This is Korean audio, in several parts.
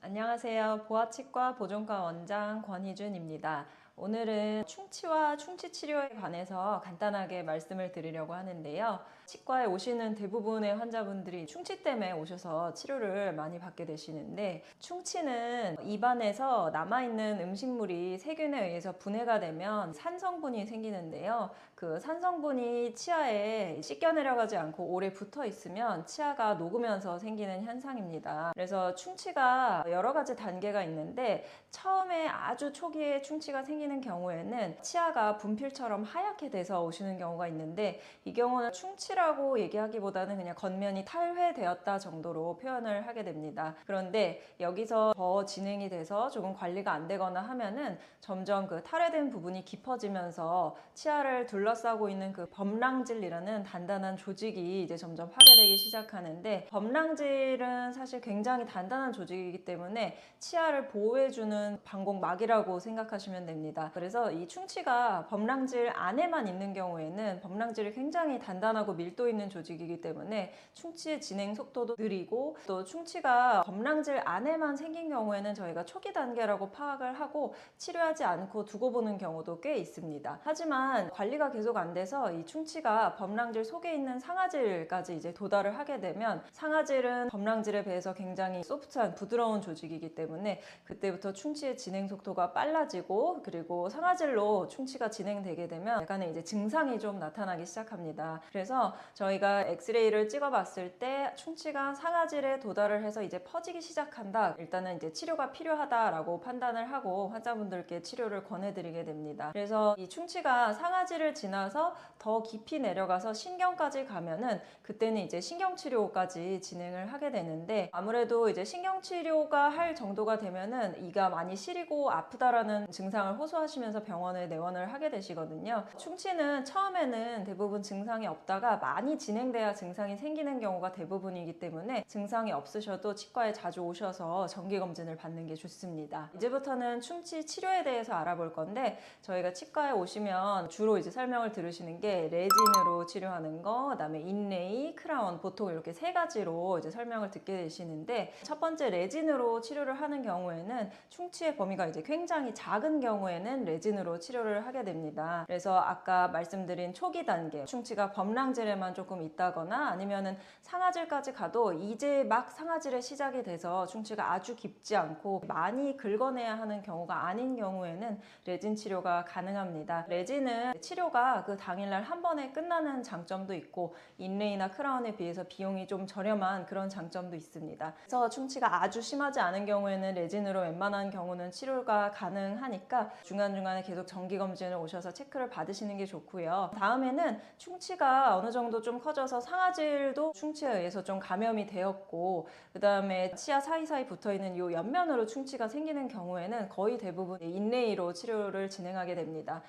안녕하세요. 보아치과 보존과 원장 권희준입니다. 오늘은 충치와 충치 치료에 관해서 간단하게 말씀을 드리려고 하는데요. 치과에 오시는 대부분의 환자분들이 충치 때문에 오셔서 치료를 많이 받게 되시는데, 충치는 입안에서 남아있는 음식물이 세균에 의해서 분해가 되면 산성분이 생기는데요. 그 산성분이 치아에 씻겨 내려가지 않고 오래 붙어 있으면 치아가 녹으면서 생기는 현상입니다. 그래서 충치가 여러 가지 단계가 있는데, 처음에 아주 초기에 충치가 생기는 경우에는 치아가 분필처럼 하얗게 돼서 오시는 경우가 있는데, 이 경우는 충치라고 얘기하기보다는 그냥 겉면이 탈회되었다 정도로 표현을 하게 됩니다. 그런데 여기서 더 진행이 돼서 조금 관리가 안 되거나 하면은 점점 그 탈회된 부분이 깊어지면서 치아를 둘러싸고 있는 그 범랑질이라는 단단한 조직이 이제 점점 파괴되기 시작하는데, 범랑질은 사실 굉장히 단단한 조직이기 때문에 치아를 보호해주는 방공막이라고 생각하시면 됩니다. 그래서 이 충치가 범랑질 안에만 있는 경우에는 범랑질이 굉장히 단단하고 밀도 있는 조직이기 때문에 충치의 진행 속도도 느리고, 또 충치가 범랑질 안에만 생긴 경우에는 저희가 초기 단계라고 파악을 하고 치료하지 않고 두고 보는 경우도 꽤 있습니다. 하지만 관리가 계속 안 돼서 이 충치가 범랑질 속에 있는 상아질까지 이제 도달을 하게 되면, 상아질은 범랑질에 비해서 굉장히 소프트한 부드러운 조직이기 때문에 그때부터 충치의 진행 속도가 빨라지고, 그리고 상아질로 충치가 진행되게 되면 약간의 이제 증상이 좀 나타나기 시작합니다. 그래서 저희가 엑스레이를 찍어봤을 때 충치가 상아질에 도달을 해서 이제 퍼지기 시작한다, 일단은 이제 치료가 필요하다라고 판단을 하고 환자분들께 치료를 권해드리게 됩니다. 그래서 이 충치가 상아질을 지나서 더 깊이 내려가서 신경까지 가면은 그때는 이제 신경치료까지 진행을 하게 되는데, 아무래도 이제 신경치료가 할 정도가 되면은 이가 많이 시리고 아프다라는 증상을 호소하시면서 병원에 내원을 하게 되시거든요. 충치는 처음에는 대부분 증상이 없다가 많이 진행돼야 증상이 생기는 경우가 대부분이기 때문에 증상이 없으셔도 치과에 자주 오셔서 정기검진을 받는 게 좋습니다. 이제부터는 충치 치료에 대해서 알아볼 건데, 저희가 치과에 오시면 주로 이제 설명을 들으시는 게 레진으로 치료하는 거, 그다음에 인레이, 크라운, 보통 이렇게 세 가지로 이제 설명을 듣게 되시는데, 첫 번째 레진으로 치료를 하는 경우에는 충치의 범위가 이제 굉장히 작은 경우에는 레진으로 치료를 하게 됩니다. 그래서 아까 말씀드린 초기 단계, 충치가 범랑질에만 조금 있다거나 아니면은 상아질까지 가도 이제 막 상아질의 시작이 돼서 충치가 아주 깊지 않고 많이 긁어내야 하는 경우가 아닌 경우에는 레진 치료가 가능합니다. 레진은 치료가 그 당일날 한 번에 끝나는 장점도 있고, 인레이나 크라운에 비해서 비용이 좀 저렴한 그런 장점도 있습니다. 그래서 충치가 아주 심하지 않은 경우에는 레진으로 웬만한 경우는 치료가 가능하니까 중간중간에 계속 정기검진을 오셔서 체크를 받으시는 게 좋고요. 다음에는 충치가 어느 정도 좀 커져서 상아질도 충치에 의해서 좀 감염이 되었고, 그 다음에 치아 사이사이 붙어있는 이 옆면으로 충치가 생기는 경우에는 거의 대부분 인레이로 치료를 진행하게 됩니다.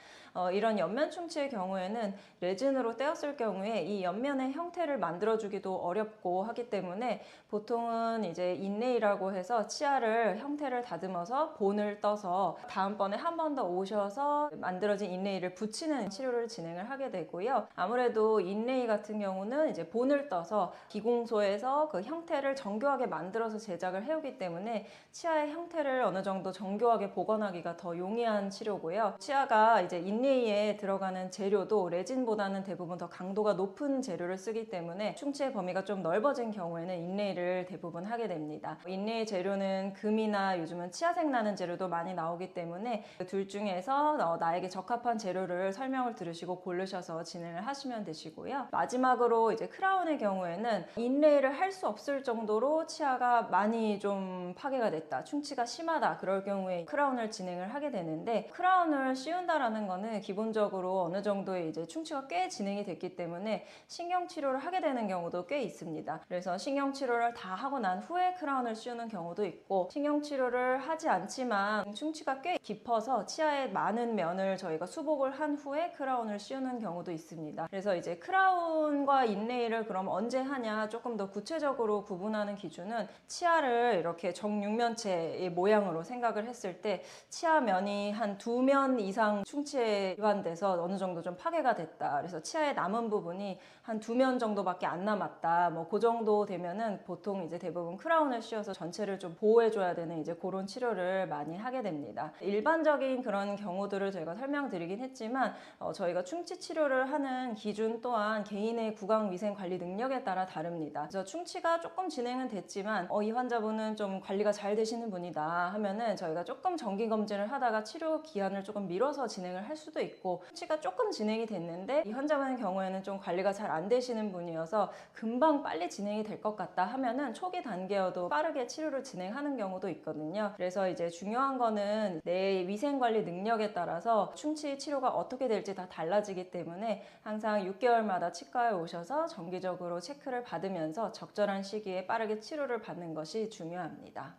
이런 옆면 충치의 경우에는 레진으로 떼었을 경우에 이 옆면의 형태를 만들어주기도 어렵고 하기 때문에 보통은 이제 인레이라고 해서 치아를 형태를 다듬어서 본을 떠서 다음번에 한 번 더 오셔서 만들어진 인레이를 붙이는 치료를 진행을 하게 되고요. 아무래도 인레이 같은 경우는 이제 본을 떠서 기공소에서 그 형태를 정교하게 만들어서 제작을 해오기 때문에 치아의 형태를 어느 정도 정교하게 복원하기가 더 용이한 치료고요. 치아가 이제 인레이에 들어가는 재료도 레진보다는 대부분 더 강도가 높은 재료를 쓰기 때문에 충치의 범위가 좀 넓어진 경우에는 인레이를 대부분 하게 됩니다. 인레이 재료는 금이나 요즘은 치아색 나는 재료도 많이 나오기 때문에 그 둘 중에서 나에게 적합한 재료를 설명을 들으시고 고르셔서 진행을 하시면 되시고요. 마지막으로 이제 크라운의 경우에는 인레이를 할 수 없을 정도로 치아가 많이 좀 파괴가 됐다, 충치가 심하다, 그럴 경우에 크라운을 진행을 하게 되는데, 크라운을 씌운다라는 거는 기본적으로 어느 정도의 이제 충치가 꽤 진행이 됐기 때문에 신경치료를 하게 되는 경우도 꽤 있습니다. 그래서 신경치료를 다 하고 난 후에 크라운을 씌우는 경우도 있고, 신경치료를 하지 않지만 충치가 꽤 깊어서 치아의 많은 면을 저희가 수복을 한 후에 크라운을 씌우는 경우도 있습니다. 그래서 이제 크라운과 인레이를 그럼 언제 하냐, 조금 더 구체적으로 구분하는 기준은 치아를 이렇게 정육면체의 모양으로 생각을 했을 때 치아 면이 한 2면 이상 충치에 기반돼서 어느 정도 좀 파괴가 됐다. 그래서 치아의 남은 부분이 한 2면 정도밖에 안 남았다. 뭐 그 정도 되면은 보통 이제 대부분 크라운을 씌워서 전체를 좀 보호해줘야 되는 이제 그런 치료를 많이 하게 됩니다. 일반적인 그런 경우들을 저희가 설명드리긴 했지만 저희가 충치 치료를 하는 기준 또한 개인의 구강 위생 관리 능력에 따라 다릅니다. 그래서 충치가 조금 진행은 됐지만 이 환자분은 좀 관리가 잘 되시는 분이다 하면은 저희가 조금 정기 검진을 하다가 치료 기한을 조금 미뤄서 진행을 할 수도 있고, 충치가 조금 진행이 됐는데 이 환자분의 경우에는 좀 관리가 잘 안 되시는 분이어서 금방 빨리 진행이 될 것 같다 하면은 초기 단계여도 빠르게 치료를 진행하는 경우도 있거든요. 그래서 이제 중요한 거는 내 위생 관리 능력에 따라서 충치 치료가 어떻게 될지 다 달라지기 때문에 항상 6개월마다 치과에 오셔서 정기적으로 체크를 받으면서 적절한 시기에 빠르게 치료를 받는 것이 중요합니다.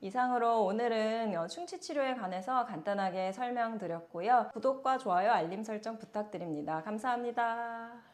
이상으로 오늘은 충치 치료에 관해서 간단하게 설명드렸고요. 구독과 좋아요, 알림 설정 부탁드립니다. 감사합니다.